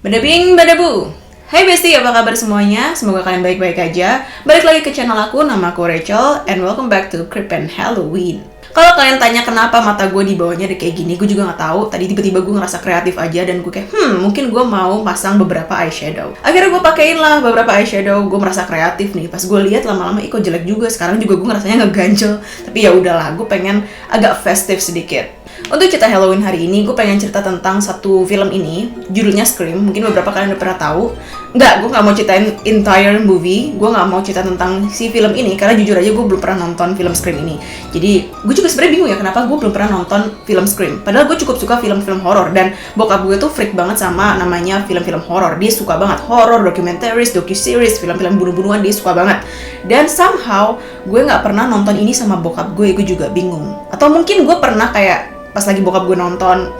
Badabing badabu. Hai bestie, apa kabar semuanya? Semoga kalian baik-baik aja. Balik lagi ke channel aku, nama aku Rachel, and welcome back to Creep and Halloween. Kalau kalian tanya kenapa mata gue di bawahnya ada kayak gini, gue juga nggak tahu. Tadi tiba-tiba gue ngerasa kreatif aja dan gue kayak, mungkin gue mau pasang beberapa eyeshadow. Akhirnya gue pakein lah beberapa eyeshadow. Gue merasa kreatif nih. Pas gue lihat lama-lama, kok jelek juga. Sekarang juga gue ngerasanya ngeganjel. Tapi ya udahlah, gue pengen agak festive sedikit. Untuk cerita Halloween hari ini, gue pengen cerita tentang satu film ini, judulnya Scream. Mungkin beberapa kalian udah pernah tahu. Gue nggak mau ceritain entire movie. Gue nggak mau cerita tentang si film ini, karena jujur aja gue belum pernah nonton film Scream ini. Jadi, gue juga sebenarnya bingung ya kenapa gue belum pernah nonton film Scream. Padahal gue cukup suka film-film horor, dan bokap gue tuh freak banget sama namanya film-film horor. Dia suka banget horor, documentaries, docu-series, film-film bunuh-bunuhan, dia suka banget. Dan somehow, gue nggak pernah nonton ini sama bokap gue juga bingung. Atau mungkin gue pernah kayak pas lagi bokap gue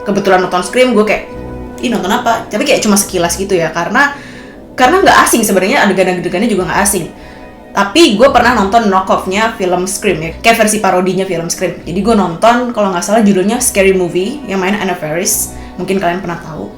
kebetulan nonton Scream, gue kayak, ih nonton apa? Tapi kayak cuma sekilas gitu ya, karena nggak asing sebenarnya, adegan-adegannya juga nggak asing. Tapi gue pernah nonton knock-off-nya film Scream ya, kayak versi parodinya film Scream. Jadi gue nonton, kalau nggak salah judulnya Scary Movie, yang main Anna Faris. Mungkin kalian pernah tahu.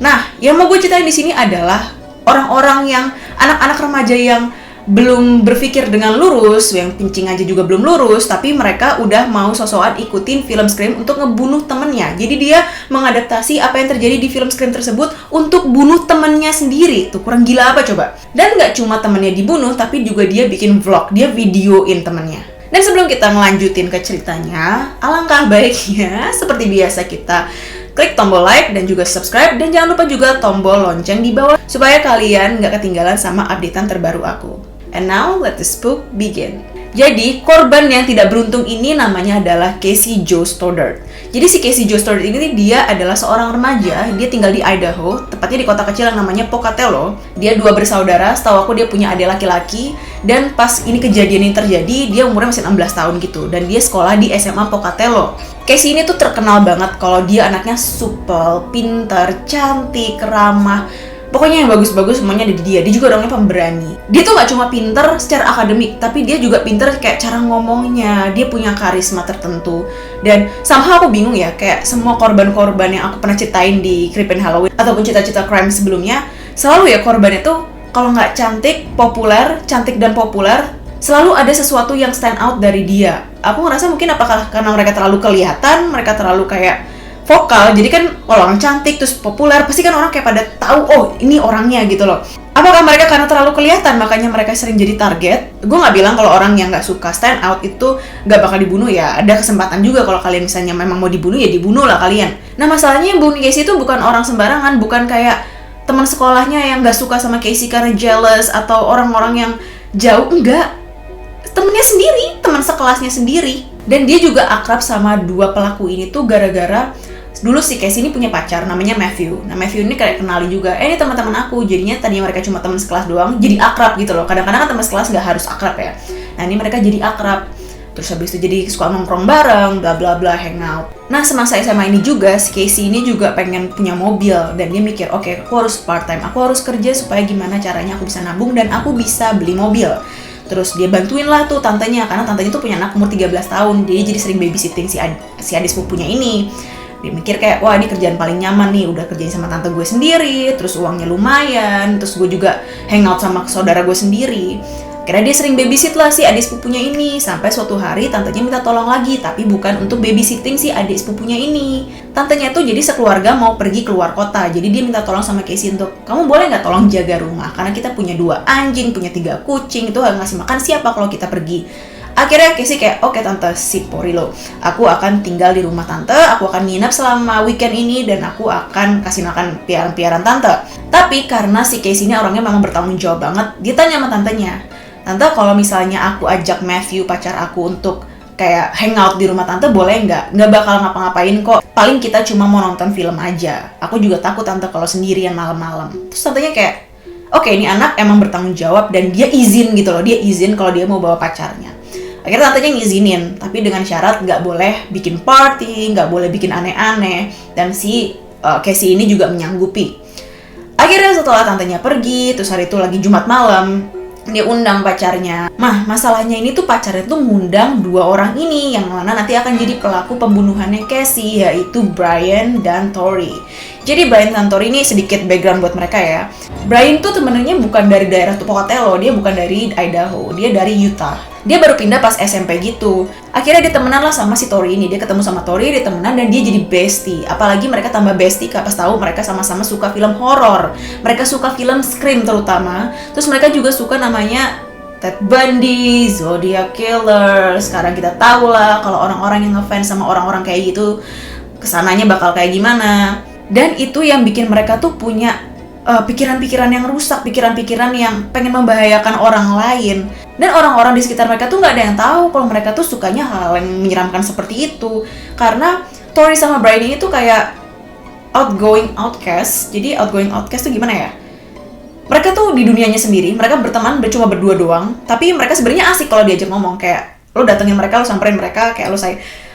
Nah, yang mau gue ceritain di sini adalah orang-orang yang anak-anak remaja yang belum berpikir dengan lurus, yang pincing aja juga belum lurus, tapi mereka udah mau sosokan ikutin film Scream untuk ngebunuh temennya. Jadi dia mengadaptasi apa yang terjadi di film Scream tersebut untuk bunuh temennya sendiri. Tuh kurang gila apa coba? Dan nggak cuma temennya dibunuh, tapi juga dia bikin vlog, dia videoin temennya. Dan sebelum kita ngelanjutin ke ceritanya, alangkah baiknya seperti biasa kita klik tombol like dan juga subscribe, dan jangan lupa juga tombol lonceng di bawah supaya kalian nggak ketinggalan sama updatean terbaru aku. And now, let the spook begin. Jadi, korban yang tidak beruntung ini namanya adalah Casey Joe Stoddard. Jadi si Casey Joe Stoddard ini dia adalah seorang remaja, dia tinggal di Idaho, tepatnya di kota kecil yang namanya Pocatello. Dia 2 bersaudara, setahu aku dia punya adik laki-laki, dan pas ini kejadian ini terjadi, dia umurnya masih 16 tahun gitu, dan dia sekolah di SMA Pocatello. Casey ini tuh terkenal banget kalau dia anaknya supel, pintar, cantik, ramah. Pokoknya yang bagus-bagus semuanya ada di dia. Dia juga orangnya pemberani. Dia tuh gak cuma pinter secara akademik, tapi dia juga pinter kayak cara ngomongnya. Dia punya karisma tertentu. Dan somehow aku bingung ya, kayak semua korban-korban yang aku pernah ceritain di Creep and Halloween ataupun cerita-cerita crime sebelumnya, selalu ya korbannya tuh kalau nggak cantik dan populer, selalu ada sesuatu yang stand out dari dia. Aku ngerasa mungkin apakah karena mereka terlalu kelihatan, mereka terlalu kayak vokal, jadi kan orang cantik terus populer, pasti kan orang kayak pada tahu, oh ini orangnya gitu loh. Apakah mereka karena terlalu kelihatan makanya mereka sering jadi target? Gue nggak bilang kalau orang yang nggak suka stand out itu nggak bakal dibunuh ya. Ada kesempatan juga kalau kalian misalnya memang mau dibunuh ya dibunuh lah kalian. Nah masalahnya yang bunuh Casey itu bukan orang sembarangan, bukan kayak teman sekolahnya yang nggak suka sama Casey karena jealous atau orang-orang yang jauh, enggak. Temennya sendiri, teman sekelasnya sendiri. Dan dia juga akrab sama 2 pelaku ini tuh gara-gara dulu si Casey ini punya pacar namanya Matthew. Nah Matthew ini kayak kenali juga, ini teman-teman aku. Jadinya tadinya mereka cuma teman sekelas doang, jadi akrab gitu loh. Kadang-kadang kan teman sekelas nggak harus akrab ya. Nah ini mereka jadi akrab. Terus habis itu jadi suka nongkrong bareng, bla bla bla, hangout. Nah semasa SMA ini juga si Casey ini juga pengen punya mobil, dan dia mikir, oke, aku harus part time, aku harus kerja supaya gimana caranya aku bisa nabung dan aku bisa beli mobil. Terus dia bantuin lah tuh tantenya, karena tantenya tuh punya anak umur 13 tahun. Dia jadi sering babysitting si adik sepupunya ini. Dia mikir kayak, wah ini kerjaan paling nyaman nih, udah kerjain sama tante gue sendiri, terus uangnya lumayan, terus gue juga hangout sama saudara gue sendiri. Akhirnya dia sering babysit lah si adik sepupunya ini, sampai suatu hari tantenya minta tolong lagi, tapi bukan untuk babysitting si adik sepupunya ini. Tantenya tuh jadi sekeluarga mau pergi keluar kota, jadi dia minta tolong sama Casey untuk, kamu boleh nggak tolong jaga rumah, karena kita punya 2 anjing, punya 3 kucing, itu ngasih makan siapa kalau kita pergi. Akhirnya Casey kayak, oke tante, sip Porilo, aku akan tinggal di rumah tante, aku akan nginep selama weekend ini, dan aku akan kasih makan piaran-piaran tante. Tapi karena si Casey ini orangnya memang bertanggung jawab banget, dia tanya sama tantenya, tante kalau misalnya aku ajak Matthew pacar aku untuk kayak hangout di rumah tante boleh nggak? Nggak bakal ngapa-ngapain kok, paling kita cuma mau nonton film aja. Aku juga takut tante kalau sendirian malam-malam. Terus tantenya kayak, oke ini anak emang bertanggung jawab dan dia izin gitu loh, dia izin kalau dia mau bawa pacarnya. Akhirnya tantenya ngizinin, tapi dengan syarat nggak boleh bikin party, nggak boleh bikin aneh-aneh, dan si Casey ini juga menyanggupi. Akhirnya setelah tantenya pergi, terus hari itu lagi Jumat malam, dia undang pacarnya. Masalahnya ini tuh pacarnya tuh ngundang 2 orang ini yang mana nanti akan jadi pelaku pembunuhannya Casey, yaitu Brian dan Tori. Jadi Brian dan Tori ini sedikit background buat mereka ya. Brian tuh sebenarnya bukan dari daerah Pocatello, dia bukan dari Idaho, dia dari Utah. Dia baru pindah pas SMP gitu. Akhirnya dia temenan lah sama si Tori ini. Dia ketemu sama Tori, dia temenan dan dia jadi bestie. Apalagi mereka tambah bestie pas tahu mereka sama-sama suka film horor. Mereka suka film Scream terutama. Terus mereka juga suka namanya Ted Bundy, Zodiac Killer. Sekarang kita tahu lah kalau orang-orang yang ngefans sama orang-orang kayak gitu kesananya bakal kayak gimana. Dan itu yang bikin mereka tuh punya pikiran-pikiran yang rusak, pikiran-pikiran yang pengen membahayakan orang lain. Dan orang-orang di sekitar mereka tuh nggak ada yang tahu kalau mereka tuh sukanya hal yang menyeramkan seperti itu. Karena Tori sama Brian ini tuh kayak outgoing outcast. Jadi outgoing outcast tuh gimana ya? Mereka tuh di dunianya sendiri, mereka berteman cuma berdua doang. Tapi mereka sebenarnya asik kalau diajak ngomong. Kayak lo datengin mereka, lo samperin mereka, kayak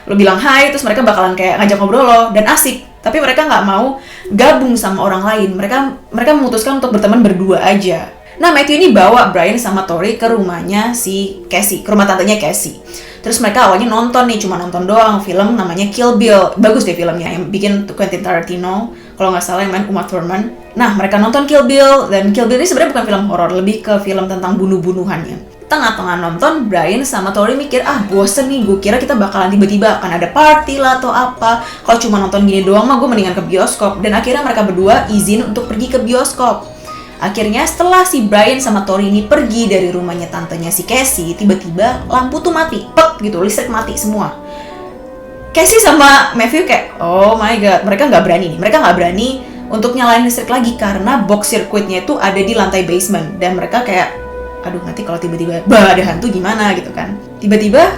lo bilang hai, terus mereka bakalan kayak ngajak ngobrol lo dan asik. Tapi mereka nggak mau gabung sama orang lain. Mereka memutuskan untuk berteman berdua aja. Nah, Matthew ini bawa Brian sama Tori ke rumahnya si Casey, ke rumah tantenya Casey. Terus mereka awalnya nonton nih, cuma nonton doang film namanya Kill Bill. Bagus deh filmnya, yang bikin Quentin Tarantino, kalau nggak salah yang main Uma Thurman. Nah, mereka nonton Kill Bill, dan Kill Bill ini sebenarnya bukan film horor, lebih ke film tentang bunuh-bunuhannya. Tengah-tengah nonton, Brian sama Tori mikir, bosen nih, gue kira kita bakalan tiba-tiba akan ada party lah atau apa. Kalau cuma nonton gini doang mah gue mendingan ke bioskop. Dan akhirnya mereka berdua izin untuk pergi ke bioskop. Akhirnya setelah si Brian sama Tori ini pergi dari rumahnya tantenya si Casey, tiba-tiba lampu tuh mati, pet gitu, listrik mati semua. Casey sama Matthew kayak, oh my god, mereka nggak berani untuk nyalain listrik lagi karena box circuitnya itu ada di lantai basement. Dan mereka kayak, aduh nanti kalau tiba-tiba ada hantu gimana gitu kan. Tiba-tiba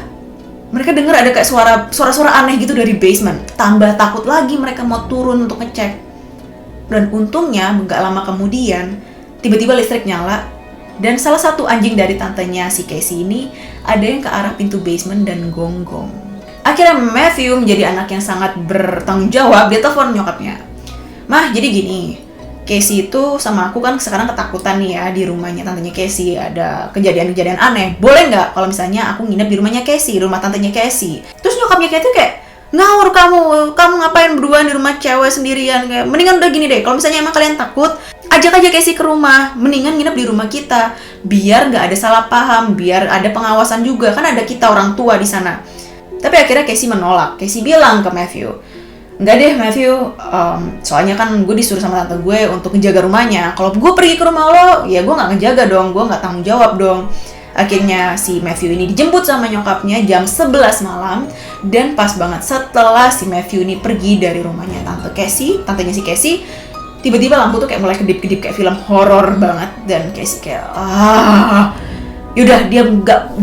mereka dengar ada kayak suara-suara aneh gitu dari basement. Tambah takut lagi, mereka mau turun untuk ngecek. Dan untungnya nggak lama kemudian tiba-tiba listrik nyala dan salah satu anjing dari tantenya si Casey ini ada yang ke arah pintu basement dan gonggong. Akhirnya Matthew menjadi anak yang sangat bertanggung jawab. Dia telepon nyokapnya, "Mah, jadi gini, Casey itu sama aku kan sekarang ketakutan nih ya di rumahnya tantenya Casey, ada kejadian-kejadian aneh. Boleh nggak kalau misalnya aku nginep di rumahnya Casey, rumah tantenya Casey?" Terus nyokapnya Casey kayak, "Ngawur kamu ngapain berduaan di rumah cewek sendirian? Kayak mendingan udah gini deh, kalau misalnya emang kalian takut, ajak aja Casey ke rumah, mendingan nginep di rumah kita, biar nggak ada salah paham, biar ada pengawasan juga, kan ada kita orang tua di sana." Tapi akhirnya Casey menolak. Casey bilang ke Matthew, "Enggak deh Matthew, soalnya kan gue disuruh sama tante gue untuk ngejaga rumahnya. Kalau gue pergi ke rumah lo, ya gue nggak ngejaga dong, gue nggak tanggung jawab dong." Akhirnya si Matthew ini dijemput sama nyokapnya jam 11 malam. Dan pas banget setelah si Matthew ini pergi dari rumahnya tantenya si Casey, tiba-tiba lampu tuh kayak mulai kedip-kedip kayak film horor banget. Dan Casey kayak, yaudah dia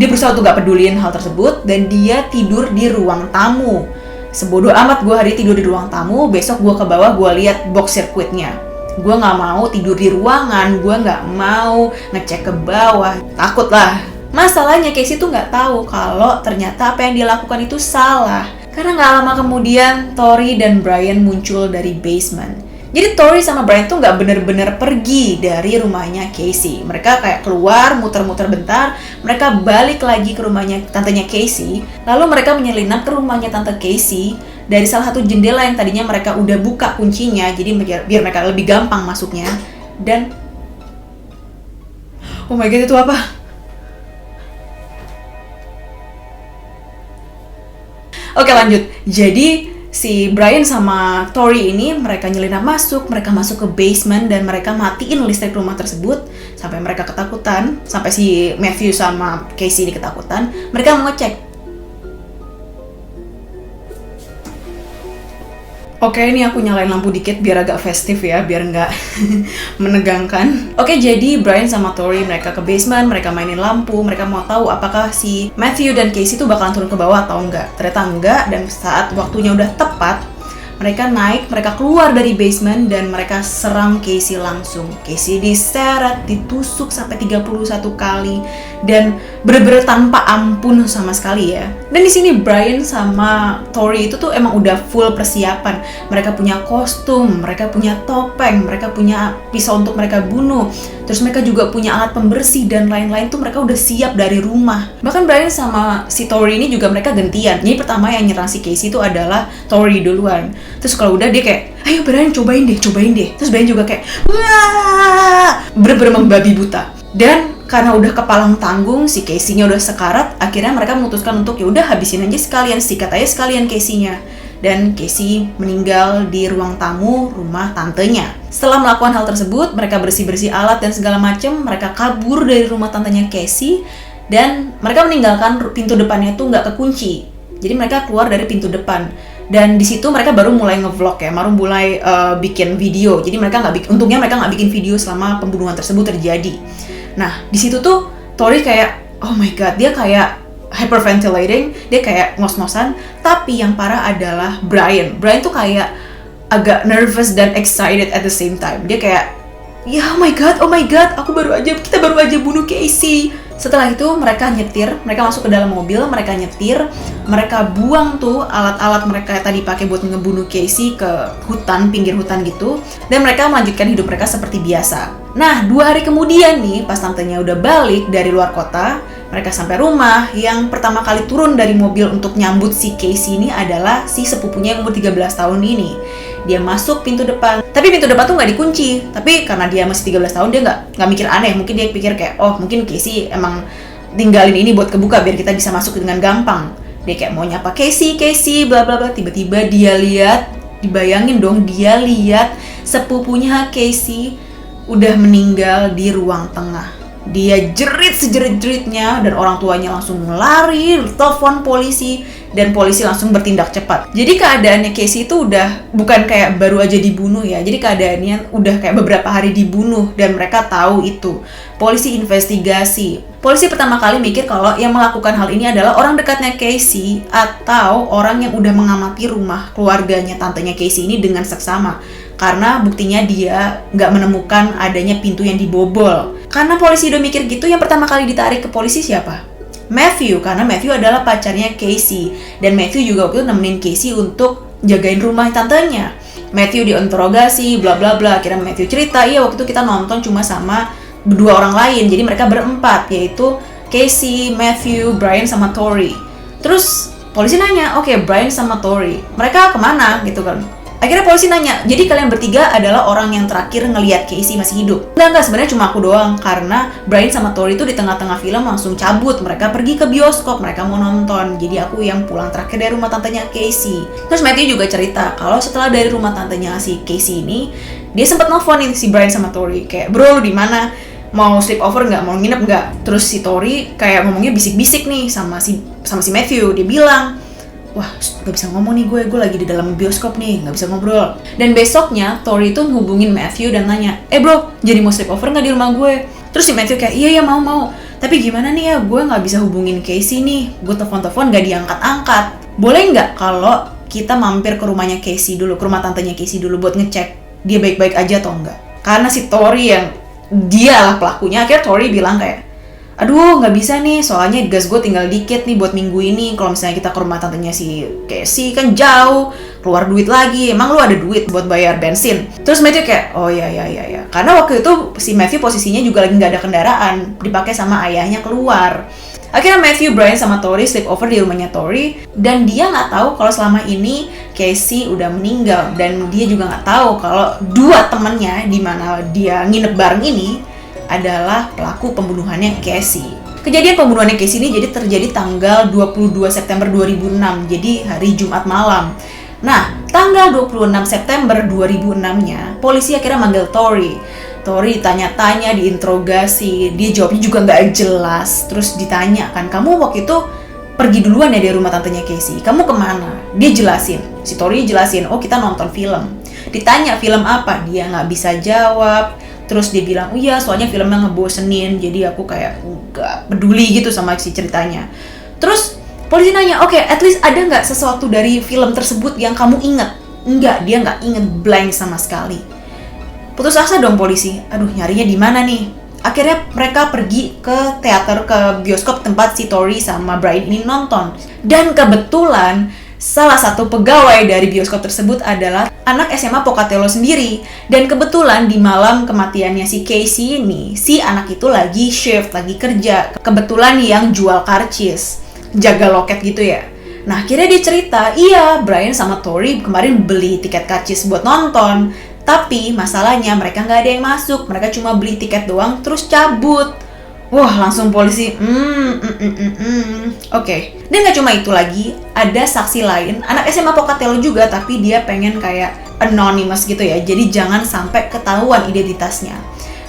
berusaha untuk gak peduliin hal tersebut. Dan dia tidur di ruang tamu. Sebodoh amat gue hari tidur di ruang tamu, besok gue ke bawah gue lihat box circuitnya. Gue gak mau tidur di ruangan, gue gak mau ngecek ke bawah, takut lah. Masalahnya Casey tuh gak tahu kalau ternyata apa yang dia lakukan itu salah. Karena gak lama kemudian Tori dan Brian muncul dari basement. Jadi Tori sama Brian tuh gak bener-bener pergi dari rumahnya Casey. Mereka kayak keluar, muter-muter bentar, mereka balik lagi ke rumahnya tantenya Casey. Lalu mereka menyelinap ke rumahnya tante Casey dari salah satu jendela yang tadinya mereka udah buka kuncinya, jadi biar mereka lebih gampang masuknya. Dan oh my god, itu apa? Oke, lanjut. Jadi si Brian sama Tori ini mereka nyelinap masuk, mereka masuk ke basement dan mereka matiin listrik rumah tersebut sampai mereka ketakutan, sampai si Matthew sama Casey ini ketakutan. Mereka mau ngecek. Oke, ini aku nyalain lampu dikit biar agak festif ya, biar nggak menegangkan. Oke, jadi Brian sama Tori mereka ke basement, mereka mainin lampu, mereka mau tahu apakah si Matthew dan Casey tuh bakalan turun ke bawah atau enggak. Ternyata enggak, dan saat waktunya udah tepat, mereka naik, mereka keluar dari basement dan mereka serang Casey langsung. Casey diseret, ditusuk sampai 31 kali dan bener-bener tanpa ampun sama sekali ya. Dan di sini Brian sama Tori itu tuh emang udah full persiapan. Mereka punya kostum, mereka punya topeng, mereka punya pisau untuk mereka bunuh. Terus mereka juga punya alat pembersih dan lain-lain tuh mereka udah siap dari rumah. Bahkan Brian sama si Tori ini juga mereka gantian. Jadi pertama yang nyerang si Casey itu adalah Tori duluan. Terus kalau udah dia kayak, ayo Brian cobain deh. Terus Brian juga kayak, wah, bener-bener membabi buta. Dan karena udah kepalang tanggung, si Casey-nya udah sekarat, akhirnya mereka memutuskan untuk ya udah habisin aja sekalian, sikat aja sekalian Casey-nya. Dan Casey meninggal di ruang tamu rumah tantenya. Setelah melakukan hal tersebut, mereka bersih-bersih alat dan segala macam, mereka kabur dari rumah tantenya Casey, dan mereka meninggalkan pintu depannya tuh nggak kekunci. Jadi mereka keluar dari pintu depan. Dan di situ mereka baru mulai ngevlog ya, baru mulai bikin video. Jadi untungnya mereka nggak bikin video selama pembunuhan tersebut terjadi. Nah, di situ tuh Tori kayak, oh my god, dia kayak hyperventilating, dia kayak ngos-ngosan. Tapi yang parah adalah Brian tuh kayak agak nervous dan excited at the same time. Dia kayak, ya oh my god, kita baru aja bunuh Casey. Setelah itu mereka masuk ke dalam mobil, mereka nyetir, mereka buang tuh alat-alat mereka yang tadi pakai buat ngebunuh Casey ke hutan, pinggir hutan gitu, dan mereka melanjutkan hidup mereka seperti biasa. Nah, 2 hari kemudian nih, pas tantenya udah balik dari luar kota, mereka sampai rumah. Yang pertama kali turun dari mobil untuk nyambut si Casey ini adalah si sepupunya yang umur 13 tahun ini. Dia masuk pintu depan, tapi pintu depan tuh nggak dikunci. Tapi karena dia masih 13 tahun, dia nggak mikir aneh. Mungkin dia pikir kayak, oh mungkin Casey emang tinggalin ini buat kebuka biar kita bisa masuk dengan gampang. Dia kayak mau nyapa Casey, bla bla bla. Tiba-tiba dia lihat, dibayangin dong, dia lihat sepupunya Casey udah meninggal di ruang tengah. Dia jerit sejerit-jeritnya dan orang tuanya langsung lari, telepon polisi, dan polisi langsung bertindak cepat. Jadi keadaannya Casey itu udah bukan kayak baru aja dibunuh ya. Jadi keadaannya udah kayak beberapa hari dibunuh dan mereka tahu itu. Polisi investigasi. Polisi pertama kali mikir kalau yang melakukan hal ini adalah orang dekatnya Casey atau orang yang udah mengamati rumah keluarganya tantenya Casey ini dengan seksama. Karena buktinya dia nggak menemukan adanya pintu yang dibobol. Karena polisi udah mikir gitu, yang pertama kali ditarik ke polisi siapa? Matthew, karena Matthew adalah pacarnya Casey. Dan Matthew juga waktu itu nemenin Casey untuk jagain rumah tantenya. Matthew diinterogasi, bla bla bla. Akhirnya Matthew cerita, iya waktu itu kita nonton cuma sama 2 orang lain. Jadi mereka berempat, yaitu Casey, Matthew, Brian, sama Tori. Terus polisi nanya, oke, Brian sama Tori, mereka kemana gitu kan? Akhirnya polisi nanya, jadi kalian bertiga adalah orang yang terakhir ngelihat Casey masih hidup? Enggak, sebenarnya cuma aku doang. Karena Brian sama Tori itu di tengah-tengah film langsung cabut. Mereka pergi ke bioskop, mereka mau nonton. Jadi aku yang pulang terakhir dari rumah tantenya Casey. Terus Matthew juga cerita, kalau setelah dari rumah tantenya si Casey ini, dia sempat nelfonin si Brian sama Tori. Kayak, bro lu di mana? Mau sleep over nggak? Mau nginep nggak? Terus si Tori kayak ngomongnya bisik-bisik nih sama si Matthew. Dia bilang, wah, gak bisa ngomong nih gue lagi di dalam bioskop nih, gak bisa ngobrol. Dan besoknya, Tori tuh ngehubungin Matthew dan nanya, bro, jadi mau sleep over gak di rumah gue? Terus si Matthew kayak, iya mau. Tapi gimana nih ya, gue gak bisa hubungin Casey nih. Gue telepon-telepon gak diangkat-angkat. Boleh gak kalau kita mampir ke rumahnya Casey dulu, ke rumah tantenya Casey dulu buat ngecek dia baik-baik aja atau enggak? Karena si Tori yang dialah pelakunya, akhirnya Tori bilang kayak, aduh nggak bisa nih, soalnya gas gue tinggal dikit nih buat minggu ini. Kalau misalnya kita ke rumah tantenya si Casey kan jauh, keluar duit lagi. Emang lu ada duit buat bayar bensin? Terus Matthew kayak, oh ya. Karena waktu itu si Matthew posisinya juga lagi nggak ada kendaraan, dipakai sama ayahnya keluar. Akhirnya Matthew, Brian, sama Tori sleep over di rumahnya Tori. Dan dia nggak tahu kalau selama ini Casey udah meninggal. Dan dia juga nggak tahu kalau 2 temannya di mana dia nginep bareng ini adalah pelaku pembunuhannya Casey. Kejadian pembunuhannya Casey ini jadi terjadi tanggal 22 September 2006, jadi hari Jumat malam. Nah, tanggal 26 September 2006-nya, polisi akhirnya manggil Tori. Tori ditanya-tanya, diinterogasi, dia jawabnya juga nggak jelas. Terus ditanya kan, kamu waktu itu pergi duluan ya dari rumah tantenya Casey, kamu kemana? Dia jelasin, si Tori jelasin, oh kita nonton film. Ditanya film apa, dia nggak bisa jawab. Terus dia bilang, oh iya soalnya filmnya ngebosenin, jadi aku kayak gak peduli gitu sama si ceritanya. Terus polisi nanya, oke, at least ada gak sesuatu dari film tersebut yang kamu inget? Enggak, dia gak inget, blank sama sekali. Putus asa dong polisi, aduh nyarinya di mana nih? Akhirnya mereka pergi ke teater, ke bioskop tempat si Tori sama Brian ini nonton. Dan kebetulan Salah satu pegawai dari bioskop tersebut adalah anak SMA Pocatello sendiri. Dan kebetulan di malam kematiannya si Casey ini, si anak itu lagi shift, lagi kerja. Kebetulan yang jual karcis, jaga loket gitu ya. Nah, akhirnya dia cerita, iya, Brian sama Tori kemarin beli tiket karcis buat nonton. Tapi masalahnya mereka nggak ada yang masuk, mereka cuma beli tiket doang terus cabut. Wah, langsung polisi, Oke. Dan nggak cuma itu lagi, ada saksi lain, anak SMA Pocatello juga, tapi dia pengen kayak anonymous gitu ya, jadi jangan sampai ketahuan identitasnya.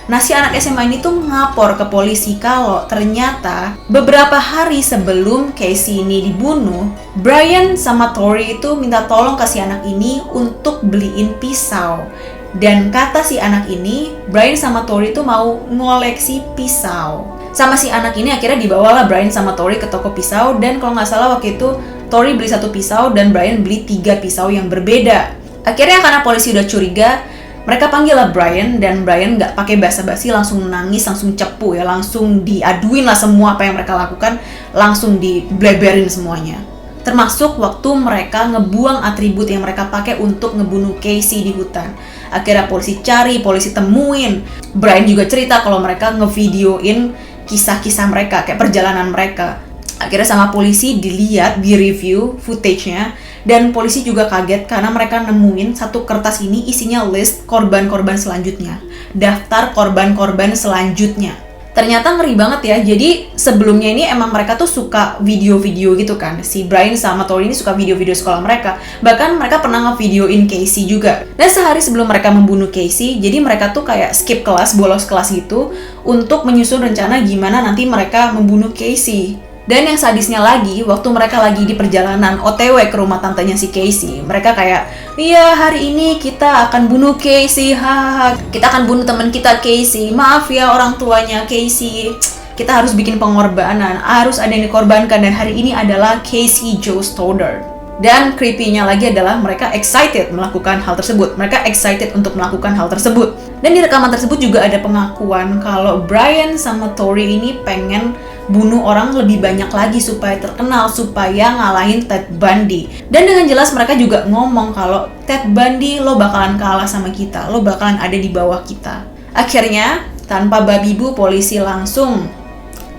Nah, si anak SMA ini tuh ngapor ke polisi kalau ternyata beberapa hari sebelum Casey ini dibunuh, Brian sama Tori itu minta tolong ke si anak ini untuk beliin pisau. Dan kata si anak ini, Brian sama Tori itu mau ngoleksi pisau. Sama si anak ini akhirnya dibawalah Brian sama Tori ke toko pisau, dan kalau nggak salah waktu itu Tori beli 1 pisau dan Brian beli 3 pisau yang berbeda. Akhirnya karena polisi udah curiga, mereka panggil lah Brian, dan Brian nggak pakai basa-basi, langsung nangis, langsung cepu ya, langsung diaduin lah semua apa yang mereka lakukan, langsung dibleberin semuanya. Termasuk waktu mereka ngebuang atribut yang mereka pakai untuk ngebunuh Casey di hutan. Akhirnya polisi cari, polisi temuin. Brian juga cerita kalau mereka ngevideoin kisah-kisah mereka, kayak perjalanan mereka. Akhirnya sama polisi dilihat, di-review footage-nya, dan polisi juga kaget karena mereka nemuin satu kertas ini isinya list korban-korban selanjutnya. Daftar korban-korban selanjutnya. Ternyata ngeri banget ya, jadi sebelumnya ini emang mereka tuh suka video-video gitu kan. Si Brian sama Tori ini suka video-video sekolah mereka. Bahkan mereka pernah nge-videoin Casey juga. Dan sehari sebelum mereka membunuh Casey, jadi mereka tuh kayak skip kelas, bolos kelas gitu, untuk menyusun rencana gimana nanti mereka membunuh Casey. Dan yang sadisnya lagi, waktu mereka lagi di perjalanan OTW ke rumah tantenya si Casey, mereka kayak, iya hari ini kita akan bunuh Casey, hahaha, kita akan bunuh teman kita Casey, maaf ya orang tuanya Casey, kita harus bikin pengorbanan, harus ada yang dikorbankan, dan hari ini adalah Casey Joe Stoddard. Dan creepy-nya lagi adalah mereka excited melakukan hal tersebut. Mereka excited untuk melakukan hal tersebut. Dan di rekaman tersebut juga ada pengakuan kalau Brian sama Tori ini pengen bunuh orang lebih banyak lagi supaya terkenal, supaya ngalahin Ted Bundy. Dan dengan jelas mereka juga ngomong kalau Ted Bundy, lo bakalan kalah sama kita, lo bakalan ada di bawah kita. Akhirnya, tanpa babi bu, polisi langsung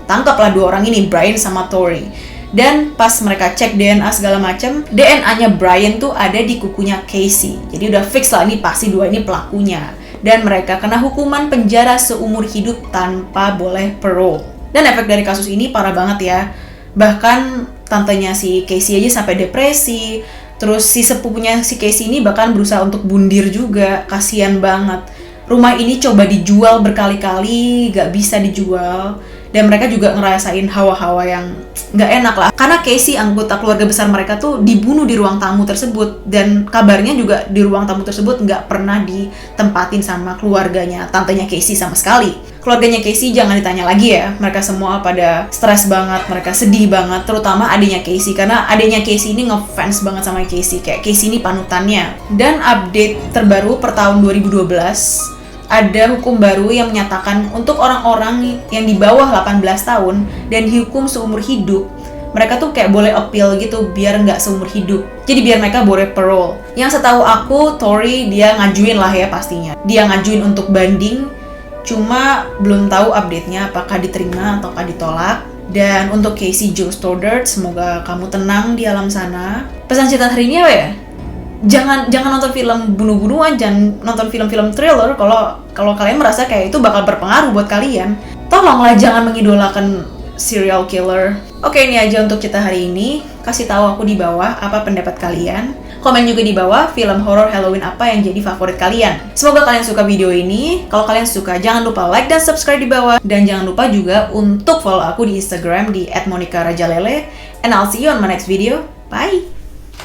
tangkaplah 2 orang ini, Brian sama Tori. Dan pas mereka cek DNA segala macam, DNA-nya Brian tuh ada di kukunya Casey. Jadi udah fix lah, ini pasti 2 ini pelakunya. Dan mereka kena hukuman penjara seumur hidup tanpa boleh parole. Dan efek dari kasus ini parah banget ya. Bahkan tantenya si Casey aja sampai depresi. Terus si sepupunya si Casey ini bahkan berusaha untuk bundir juga. Kasian banget. Rumah ini coba dijual berkali-kali, gak bisa dijual. Dan mereka juga ngerasain hawa-hawa yang gak enak lah. Karena Casey, anggota keluarga besar mereka tuh dibunuh di ruang tamu tersebut. Dan kabarnya juga di ruang tamu tersebut gak pernah ditempatin sama keluarganya, tantenya Casey sama sekali. Keluarganya Casey jangan ditanya lagi ya. Mereka semua pada stres banget, mereka sedih banget. Terutama adiknya Casey, karena adiknya Casey ini ngefans banget sama Casey. Kayak Casey ini panutannya. Dan update terbaru per tahun 2012, ada hukum baru yang menyatakan untuk orang-orang yang di bawah 18 tahun dan dihukum seumur hidup, mereka tuh kayak boleh appeal gitu biar nggak seumur hidup. Jadi biar mereka boleh parole. Yang setahu aku, Tori dia ngajuin lah ya pastinya. Dia ngajuin untuk banding, cuma belum tahu update-nya apakah diterima ataukah ditolak. Dan untuk Casey Joe Stoddard, semoga kamu tenang di alam sana. Pesan cerita hari ini apa ya? Jangan nonton film bunuh-bunuhan, jangan nonton film-film thriller kalau kalian merasa kayak itu bakal berpengaruh buat kalian. Tolonglah jangan mengidolakan serial killer. Oke, ini aja untuk cerita hari ini. Kasih tahu aku di bawah apa pendapat kalian. Komen juga di bawah film horror Halloween apa yang jadi favorit kalian. Semoga kalian suka video ini. Kalau kalian suka, jangan lupa like dan subscribe di bawah. Dan jangan lupa juga untuk follow aku di Instagram di @monicarajalele. And I'll see you on my next video. Bye!